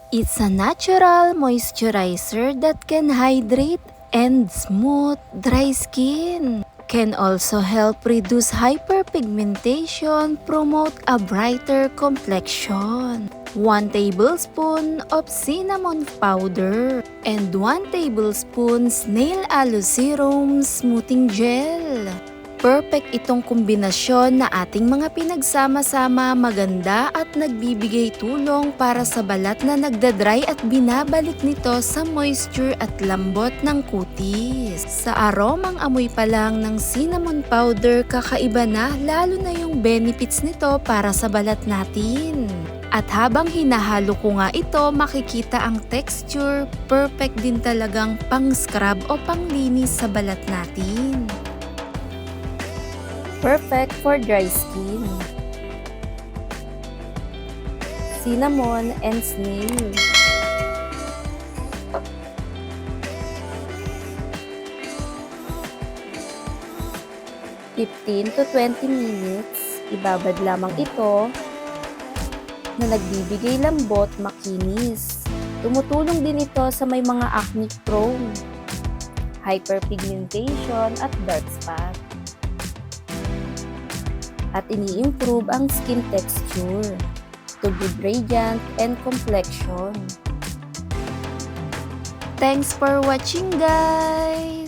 It's a natural moisturizer that can hydrate and smooth dry skin. Can also help reduce hyperpigmentation, promote a brighter complexion. 1 tablespoon of cinnamon powder and 1 tablespoon snail aloe serum smoothing gel. Perfect itong kombinasyon na ating mga pinagsama-sama, maganda at nagbibigay tulong para sa balat na nagdadry at binabalik nito sa moisture at lambot ng kutis. Sa aromang amoy pa lang ng cinnamon powder, kakaiba na, lalo na yung benefits nito para sa balat natin. At habang hinahalo ko nga ito, makikita ang texture, perfect din talagang pang scrub o panglinis sa balat natin. Perfect for dry skin. Cinnamon and snail. (15 to 20 minutes). Ibabad lamang ito na nagbibigay lambot, makinis. Tumutulong din ito sa may mga acne prone, hyperpigmentation at dark spot. At ini-improve ang skin texture to be radiant and complexion. Thanks for watching, guys!